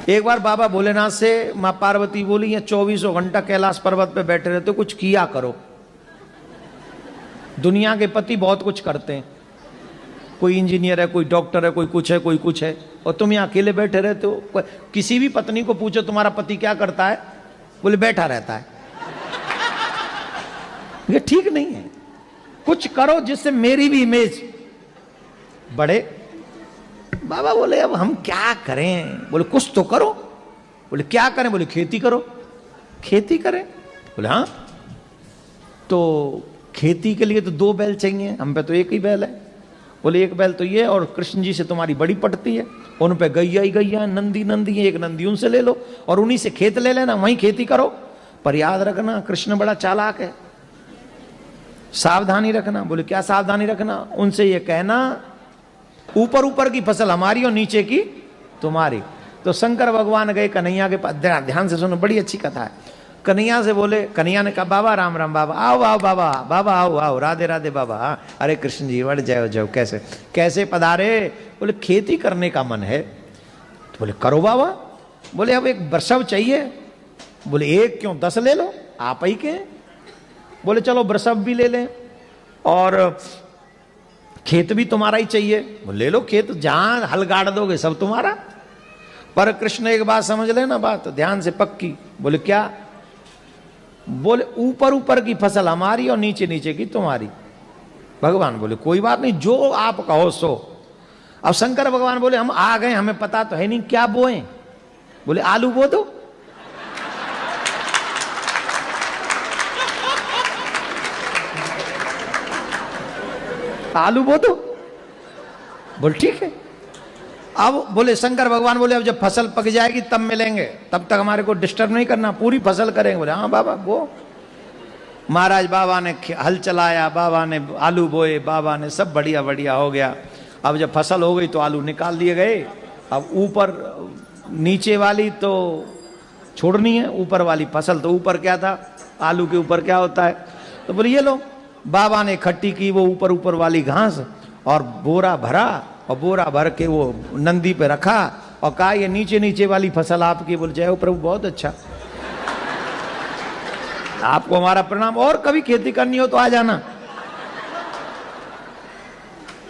एक बार बाबा भोलेनाथ से मां पार्वती बोली, ये 24 घंटा कैलाश पर्वत पे बैठे रहते हो, कुछ किया करो। दुनिया के पति बहुत कुछ करते हैं, कोई इंजीनियर है, कोई डॉक्टर है, कोई कुछ है, कोई कुछ है, और तुम यहाँ अकेले बैठे रहते हो। किसी भी पत्नी को पूछो तुम्हारा पति क्या करता है, बोले बैठा रहता है। ये ठीक नहीं है, कुछ करो जिससे मेरी भी इमेज बढ़े। बाबा बोले अब हम क्या करें? बोले कुछ तो करो। बोले क्या करें? बोले खेती करो। खेती करें? बोले हाँ। तो खेती के लिए तो 2 बैल चाहिए, हम पे तो एक ही बैल है। बोले एक बैल तो ये, और कृष्ण जी से तुम्हारी बड़ी पटती है, उन पे गैया ही गैया, नंदी नंदी है, एक नंदी उनसे ले लो और उन्हीं से खेत ले लेना, वहीं खेती करो। पर याद रखना कृष्ण बड़ा चालाक है, सावधानी रखना। बोले क्या सावधानी रखना? उनसे ये कहना ऊपर ऊपर की फसल हमारी और नीचे की तुम्हारी। तो शंकर भगवान गए कन्हैया के पास, ध्यान से सुनो, बड़ी अच्छी कथा है। कन्हैया से बोले, कन्हैया ने कहा बाबा राम राम। बाबा आओ आओ बाबा, बाबा आओ आओ, राधे राधे बाबा। अरे कृष्ण जी बढ़ जाओ जाओ, कैसे कैसे पधारे? बोले खेती करने का मन है। तो बोले करो बाबा। बोले अब एक वृषभ चाहिए। बोले एक क्यों, 10 ले लो, आप ही के। बोले चलो वृषभ भी ले लें और खेत भी तुम्हारा ही चाहिए। बोले ले लो खेत, जहां हल गाड़ दोगे सब तुम्हारा। पर कृष्ण एक बात समझ लेना, बात ध्यान से पक्की। बोले क्या? बोले ऊपर ऊपर की फसल हमारी और नीचे नीचे की तुम्हारी। भगवान बोले कोई बात नहीं, जो आप कहो सो। अब शंकर भगवान बोले हम आ गए, हमें पता तो है नहीं क्या बोए। बोले आलू बो दो। आलू बो दो। बोले ठीक है। अब बोले शंकर भगवान बोले अब जब फसल पक जाएगी तब मिलेंगे, तब तक हमारे को डिस्टर्ब नहीं करना, पूरी फसल करेंगे। बोले हाँ बाबा वो। महाराज बाबा ने हल चलाया, बाबा ने आलू बोए, बाबा ने सब बढ़िया बढ़िया हो गया। अब जब फसल हो गई तो आलू निकाल दिए गए। अब ऊपर नीचे वाली तो छोड़नी है, ऊपर वाली फसल। तो ऊपर क्या था, आलू के ऊपर क्या होता है? तो बोले ये लो। बाबा ने इकट्ठी की वो ऊपर ऊपर वाली घास और बोरा भरा, और बोरा भर के वो नंदी पे रखा और कहा ये नीचे नीचे वाली फसल आपकी। बोले जय हो प्रभु, बहुत अच्छा, आपको हमारा प्रणाम, और कभी खेती करनी हो तो आ जाना।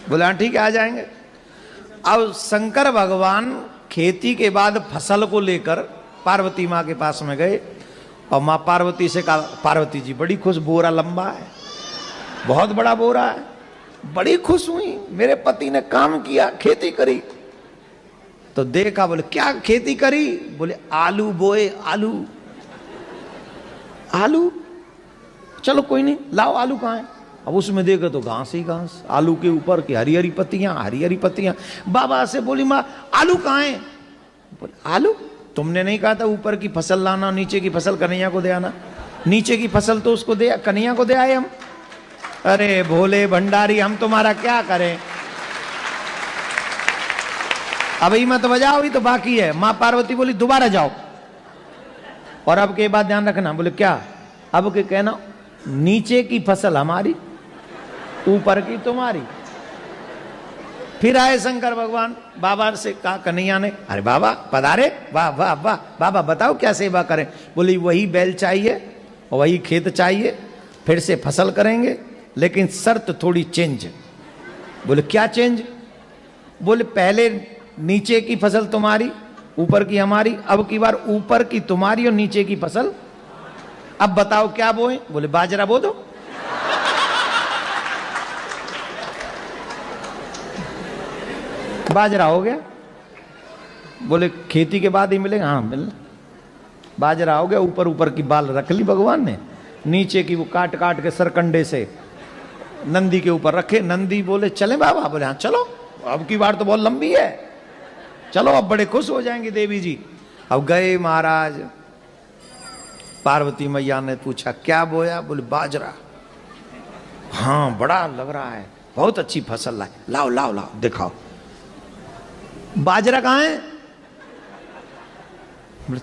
बोले हाँ ठीक है, आ जाएंगे। अब शंकर भगवान खेती के बाद फसल को लेकर पार्वती माँ के पास में गए और माँ पार्वती से कहा, पार्वती जी बड़ी खुश, बोरा लंबा है, बहुत बड़ा बोरा है। बड़ी खुश हुई, मेरे पति ने काम किया, खेती करी। तो देखा, बोले क्या खेती करी? बोले आलू बोए। आलू आलू, चलो कोई नहीं, लाओ आलू कहाँ है? अब उसमें देखो तो घास ही घास, आलू के ऊपर की हरी हरी पत्तियां, हरी हरी पत्तियां। बाबा से बोली माँ आलू कहाँ है? बोले आलू, तुमने नहीं कहा था ऊपर की फसल लाना, नीचे की फसल कन्हैया को दे आना? नीचे की फसल तो उसको दे, कन्हैया को दे आए हम। अरे भोले भंडारी, हम तुम्हारा क्या करें? अब ही मत बजाओ, अभी तो बाकी है। मां पार्वती बोली दोबारा जाओ, और अब के बाद ध्यान रखना। बोले क्या? अब के कहना नीचे की फसल हमारी, ऊपर की तुम्हारी। फिर आए शंकर भगवान, बाबा से कहा कन्हैया ने, अरे बाबा पधारे, वाह वाह वाह, बाबा बताओ क्या सेवा करें? बोली वही बैल चाहिए और वही खेत चाहिए, फिर से फसल करेंगे, लेकिन शर्त थोड़ी चेंज। बोले क्या चेंज? बोले पहले नीचे की फसल तुम्हारी, ऊपर की हमारी, अब की बार ऊपर की तुम्हारी और नीचे की फसल। अब बताओ क्या बोए? बोले बाजरा बो दो। बाजरा हो गया। बोले खेती के बाद ही मिलेगा? हाँ मिलना। बाजरा हो गया, ऊपर ऊपर की बाल रख ली भगवान ने, नीचे की वो काट काट के सरकंडे से नंदी के ऊपर रखे। नंदी बोले चले बाबा? बोले हाँ चलो, अब की बार तो बहुत लंबी है, चलो अब बड़े खुश हो जाएंगे देवी जी। अब गए महाराज, पार्वती मैया ने पूछा क्या बोया? बोले बाजरा। हाँ बड़ा लग रहा है, बहुत अच्छी फसल लाए, लाओ लाओ लाओ दिखाओ। बाजरा कहाँ है?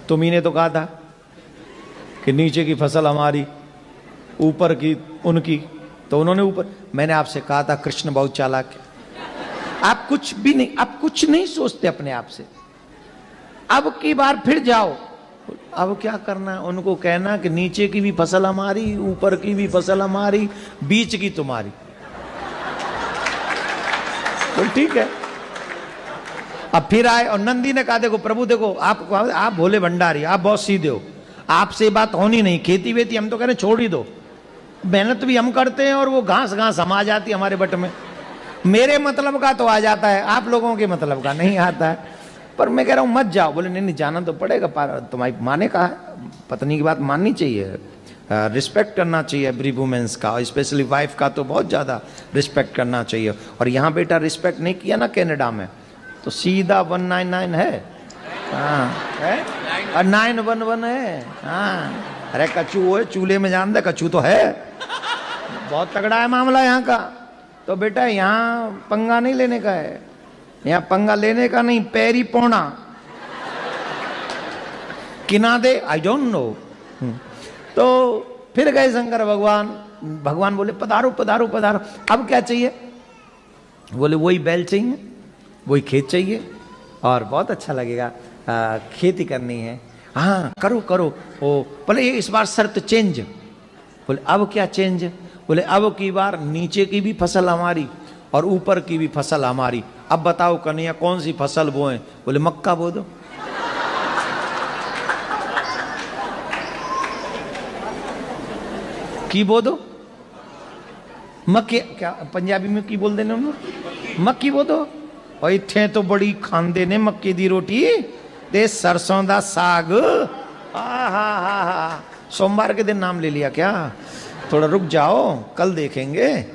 तुम्ही ने तो कहा था कि नीचे की फसल हमारी, ऊपर की उनकी, तो उन्होंने ऊपर। मैंने आपसे कहा था कृष्ण बहुत चालाक है, आप कुछ भी नहीं, आप कुछ नहीं सोचते अपने आप से। अब की बार फिर जाओ। अब क्या करना है? उनको कहना कि नीचे की भी फसल हमारी, ऊपर की भी फसल हमारी, बीच की तुम्हारी। तो ठीक है। अब फिर आए और नंदी ने कहा देखो प्रभु देखो आप भोले भंडारी, आप बहुत सीधे हो, आपसे बात होनी नहीं, खेती वेती हम तो कह रहे छोड़ ही दो, मेहनत भी हम करते हैं और वो घास घास हम आ जाती है हमारे बट में, मेरे मतलब का तो आ जाता है, आप लोगों के मतलब का नहीं आता है। पर मैं कह रहा हूं मत जाओ। बोले नहीं नहीं जाना तो पड़ेगा, तुम्हारी माँ ने कहा है, पत्नी की बात माननी चाहिए, रिस्पेक्ट करना चाहिए एवरी वुमेन्स का, स्पेशली वाइफ का तो बहुत ज़्यादा रिस्पेक्ट करना चाहिए। और यहाँ बेटा रिस्पेक्ट नहीं किया ना कनाडा में तो सीधा 199 है, हाँ है, और 911 है, हाँ। अरे कच्चू है, चूल्हे में जान दे कच्चू तो है, बहुत तगड़ा है मामला यहाँ का। तो बेटा यहाँ पंगा नहीं लेने का है, यहाँ पंगा लेने का नहीं, पैरी पौना किना दे आई डोंट नो। तो फिर गए शंकर भगवान, भगवान बोले पधारो पधारो पधारो, अब क्या चाहिए? बोले वही बैल चाहिए, वही खेत चाहिए और बहुत अच्छा लगेगा, खेती करनी है। हाँ करो करो। ओ बोले ये इस बार शर्त चेंज। बोले अब क्या चेंज? बोले अब की बार नीचे की भी फसल हमारी और ऊपर की भी फसल हमारी। अब बताओ कन्हैया कौन सी फसल बोए? बोले मक्का बो दो। की बो दो? मक्के क्या पंजाबी में की बोल देने उन्होंने? मक्की बो दो। और इत्थे तो बड़ी खांदे ने मक्के दी रोटी ते सरसों दा साग। हा हा हा हा। सोमवार के दिन नाम ले लिया क्या? थोड़ा रुक जाओ कल देखेंगे।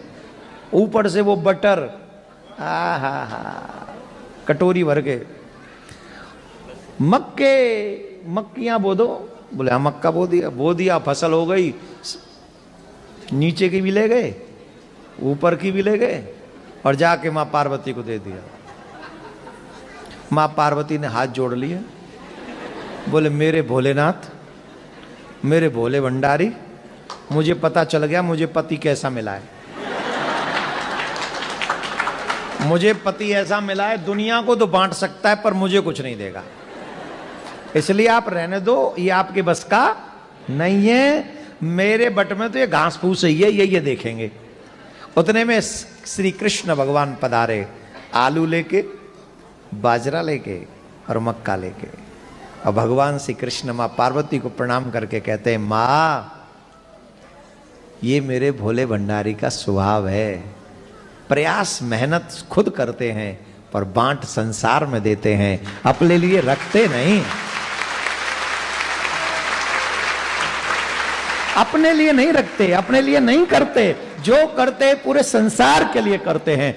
ऊपर से वो बटर, हा हा हा, कटोरी भर के। मक्के मक्कियां बो दो। बोले हाँ मक्का बो दिया, फसल हो गई, नीचे की भी ले गए ऊपर की भी ले गए और जाके माँ पार्वती को दे दिया। माँ पार्वती ने हाथ जोड़ लिए, बोले मेरे भोलेनाथ, मेरे भोले भंडारी, मुझे पता चल गया मुझे पति कैसा मिला है। मुझे पति ऐसा मिला है दुनिया को तो बांट सकता है पर मुझे कुछ नहीं देगा, इसलिए आप रहने दो, ये आपके बस का नहीं है। मेरे बट में तो ये घास फूस ही है, ये देखेंगे। उतने में श्री कृष्ण भगवान पधारे, आलू लेके, बाजरा लेके और मक्का लेके। और भगवान श्री कृष्ण माँ पार्वती को प्रणाम करके कहते हैं माँ ये मेरे भोले भंडारी का स्वभाव है, प्रयास मेहनत खुद करते हैं पर बांट संसार में देते हैं, अपने लिए रखते नहीं, अपने लिए नहीं रखते, अपने लिए नहीं करते, जो करते पूरे संसार के लिए करते हैं।